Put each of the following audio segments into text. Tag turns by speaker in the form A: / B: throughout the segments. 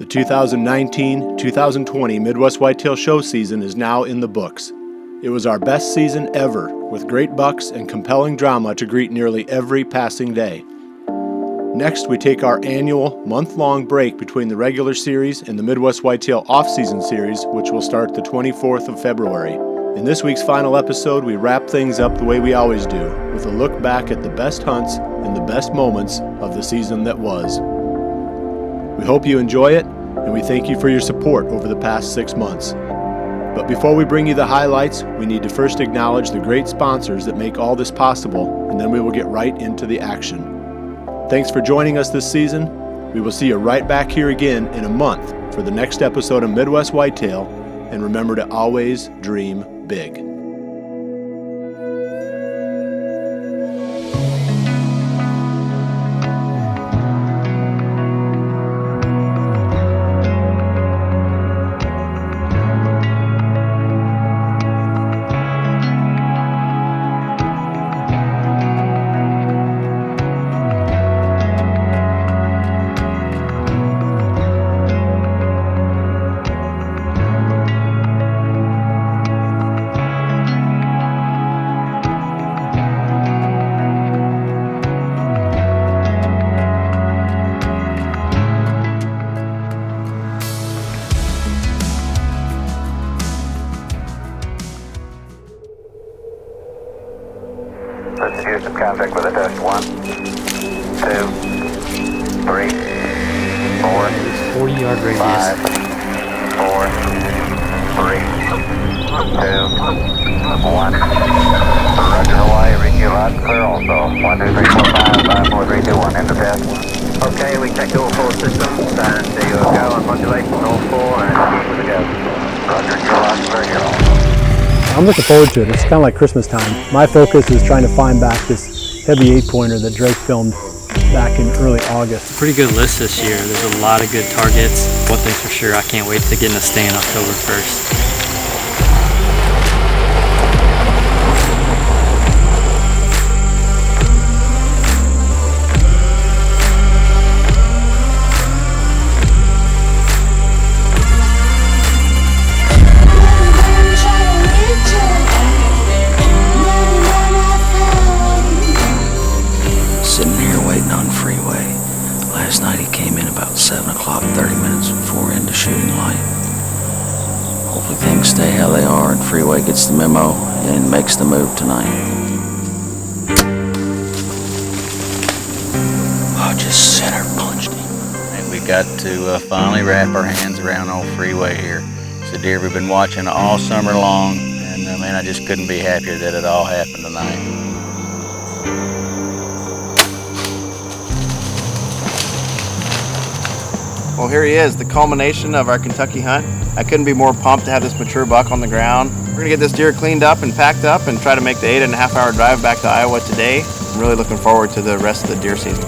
A: The 2019-2020 Midwest Whitetail show season is now in the books. It was our best season ever, with great bucks and compelling drama to greet nearly every passing day. Next, we take our annual month-long break between the regular series and the Midwest Whitetail off-season series, which will start the 24th of February. In this week's final episode, we wrap things up the way we always do, with a look back at the best hunts and the best moments of the season that was. We hope you enjoy it, and we thank you for your support over the past 6 months. But before we bring you the highlights, we need to first acknowledge the great sponsors that make all this possible, and then we will get right into the action. Thanks for joining us this season. We will see you right back here again in a month for the next episode of Midwest Whitetail, and remember to always dream big.
B: Let's use some contact with a test. 1, 2, 3, 4,
C: 40-yard radius.
B: 5, 4, 3, 2, 1. Roger, Hawaii, reach you loud and clear also. 1, 2, 3, 4, 5, 5, 4, 3, 2, 1, end of test. Okay, we checked all 4 systems, and there you go on modulation, all 4, and keep with the go. Roger, you're loud and clear, you're all.
D: I'm looking forward to it. It's kind of like Christmas time. My focus is trying to find back this heavy 8-pointer that Drake filmed back in early August.
C: Pretty good list this year. There's a lot of good targets. One thing's for sure, I can't wait to get in a stand October 1st.
E: Sitting here waiting on freeway. Last night he came in about 7 o'clock, 30 minutes before into shooting light. Hopefully things stay how they are and freeway gets the memo and makes the move tonight. Oh, just center punched him.
F: And we got to finally wrap our hands around old freeway here. It's a deer we've been watching all summer long, and man, I just couldn't be happier that it all happened tonight.
G: Well, here he is, the culmination of our Kentucky hunt. I couldn't be more pumped to have this mature buck on the ground. We're gonna get this deer cleaned up and packed up and try to make the 8.5-hour drive back to Iowa today. I'm really looking forward to the rest of the deer season.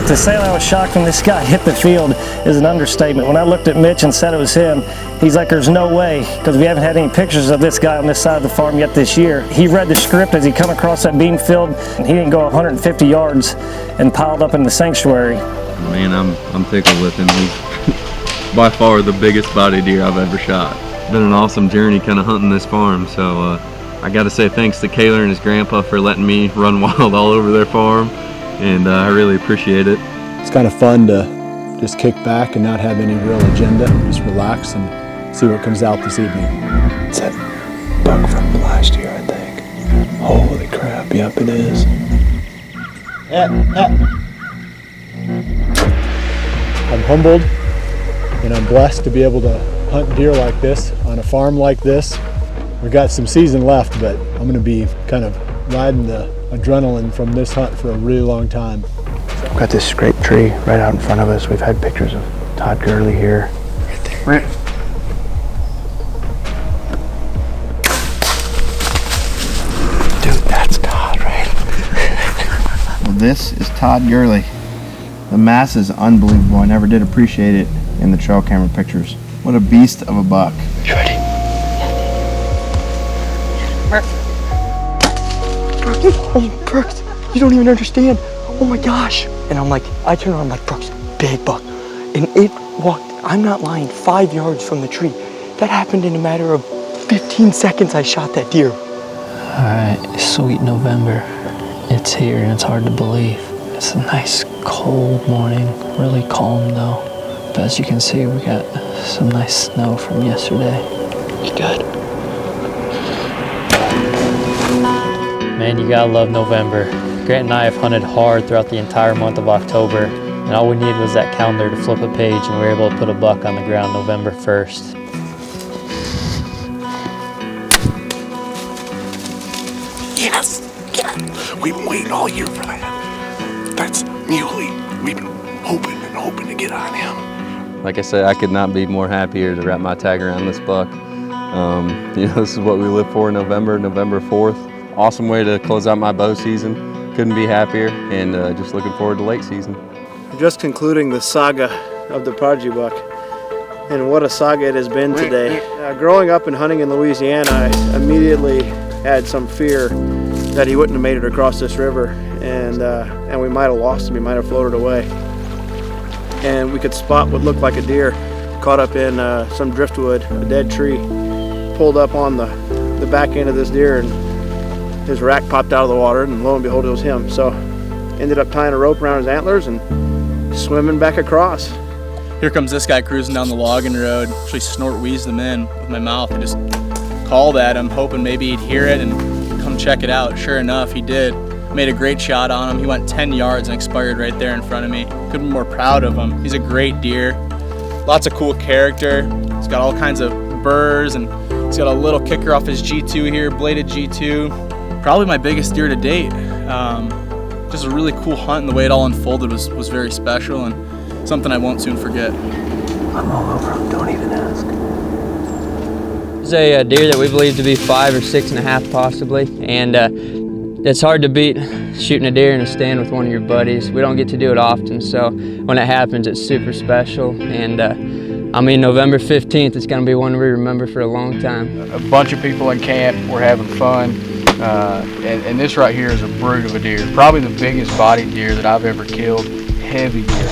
H: To say that I was shocked when this guy hit the field is an understatement. When I looked at Mitch and said it was him, he's like, there's no way, because we haven't had any pictures of this guy on this side of the farm yet this year. He read the script as he come across that bean field, and he didn't go 150 yards and piled up in the sanctuary.
I: Man, I'm tickled with him. He's by far the biggest body deer I've ever shot. It's been an awesome journey kind of hunting this farm, so I got to say thanks to Kaler and his grandpa for letting me run wild all over their farm, and I really appreciate it.
D: It's kind of fun to just kick back and not have any real agenda, just relax and see what comes out this evening. It's that buck from last year, I think. Holy crap, yep it is. I'm humbled and I'm blessed to be able to hunt deer like this on a farm like this. We've got some season left, but I'm going to be kind of riding the adrenaline from this hunt for a really long time. We've got this great tree right out in front of us. We've had pictures of Todd Gurley here. Right there. Right. Dude, that's Todd, right?
G: Well, this is Todd Gurley. The mass is unbelievable. I never did appreciate it in the trail camera pictures. What a beast of a buck.
D: You ready?
J: Oh, Brooks, you don't even understand. Oh my gosh. And I'm like, I turn around, I'm like, Brooks, big buck. And it walked I'm not lying, 5 yards from the tree. That happened in a matter of 15 seconds. I shot that deer.
K: Alright, sweet November. It's here and it's hard to believe. It's a nice cold morning, really calm though. But as you can see, we got some nice snow from yesterday. It's good.
C: Man, you gotta love November. Grant and I have hunted hard throughout the entire month of October, and all we needed was that calendar to flip a page, and we were able to put a buck on the ground November 1st.
L: Yes! We've been waiting all year for that. That's Muley. We've been hoping to get on him.
I: Like I said, I could not be more happier to wrap my tag around this buck. This is what we live for in November 4th. Awesome way to close out my bow season. Couldn't be happier, and just looking forward to late season.
G: We're just concluding the saga of the Prodigy buck, and what a saga it has been today. Growing up and hunting in Louisiana, I immediately had some fear that he wouldn't have made it across this river, and we might have lost him. He might have floated away. And we could spot what looked like a deer caught up in some driftwood, a dead tree, pulled up on the back end of this deer, and his rack popped out of the water, and lo and behold, it was him. So ended up tying a rope around his antlers and swimming back across.
M: Here comes this guy cruising down the logging road. Actually snort wheezed him in with my mouth. I just called at him, hoping maybe he'd hear it and come check it out. Sure enough, he did. Made a great shot on him. He went 10 yards and expired right there in front of me. Couldn't be more proud of him. He's a great deer. Lots of cool character. He's got all kinds of burrs, and he's got a little kicker off his G2 here, bladed G2. Probably my biggest deer to date. Just a really cool hunt, and the way it all unfolded was very special and something I won't soon forget.
K: I'm all over him, don't even ask.
N: It's a deer that we believe to be 5 or 6.5 possibly, and it's hard to beat shooting a deer in a stand with one of your buddies. We don't get to do it often, so when it happens, it's super special. And November 15th, it's gonna be one we remember for a long time.
O: A bunch of people in camp, we're having fun. And this right here is a brute of a deer. Probably the biggest bodied deer that I've ever killed. Heavy deer.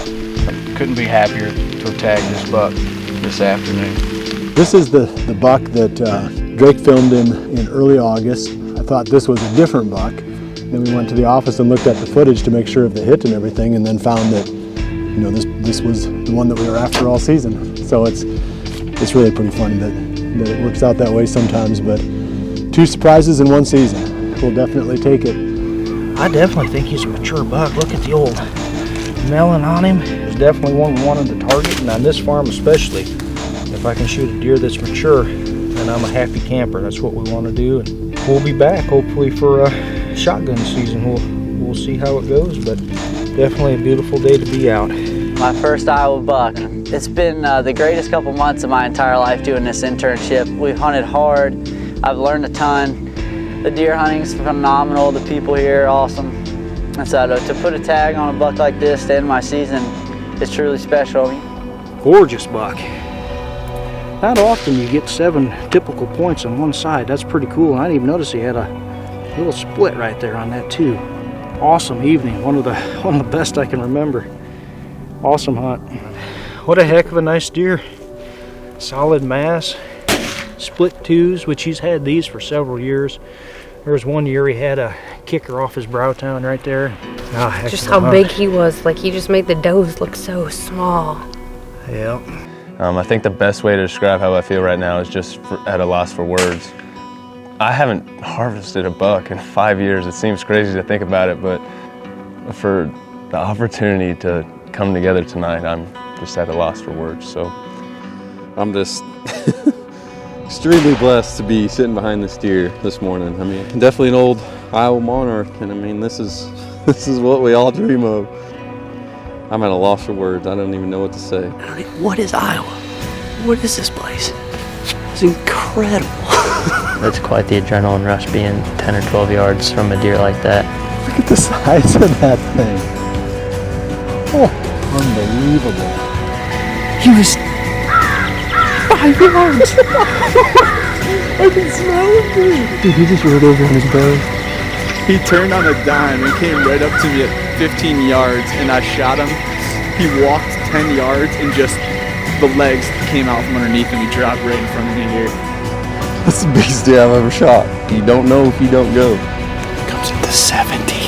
O: Couldn't be happier to have tagged this buck this afternoon.
D: This is the buck that Drake filmed in early August. I thought this was a different buck. Then we went to the office and looked at the footage to make sure of the hit and everything, and then found that this was the one that we were after all season. So it's really pretty funny that it works out that way sometimes, but 2 surprises in 1 season. We'll definitely take it.
P: I definitely think he's a mature buck. Look at the old melon on him. There's definitely one we wanted to target, and on this farm especially. If I can shoot a deer that's mature, then I'm a happy camper. That's what we want to do, and we'll be back hopefully for shotgun season. We'll see how it goes, but definitely a beautiful day to be out.
Q: My first Iowa buck. It's been the greatest couple months of my entire life doing this internship. We've hunted hard. I've learned a ton. The deer hunting's phenomenal. The people here are awesome. And so to put a tag on a buck like this to end my season is truly special.
P: Gorgeous buck. Not often you get 7 typical points on one side. That's pretty cool. And I didn't even notice he had a little split right there on that too. Awesome evening. One of the best I can remember. Awesome hunt. What a heck of a nice deer. Solid mass. Split 2s, which he's had these for several years. There was one year he had a kicker off his brow tine right there.
R: Just how big he was. Like, he just made the does look so small.
P: Yeah.
I: I think the best way to describe how I feel right now is just at a loss for words. I haven't harvested a buck in 5 years. It seems crazy to think about it, but for the opportunity to come together tonight, I'm just at a loss for words. So I'm just extremely blessed to be sitting behind this deer this morning. I mean, definitely an old Iowa monarch, and I mean, this is what we all dream of. I'm at a loss for words. I don't even know what to say.
J: What is Iowa? What is this place? It's incredible.
C: It's quite the adrenaline rush being 10 or 12 yards from a deer like that.
D: Look at the size of that thing. Oh, unbelievable.
J: He was 5 yards. I can smell it.
D: Dude, he just rode over on his bow.
M: He turned on a dime and came right up to me at 15 yards, and I shot him. He walked 10 yards and just the legs came out from underneath him. He dropped right in front of me here.
I: That's the biggest deer I've ever shot. You don't know if you don't go.
L: Comes in the 70.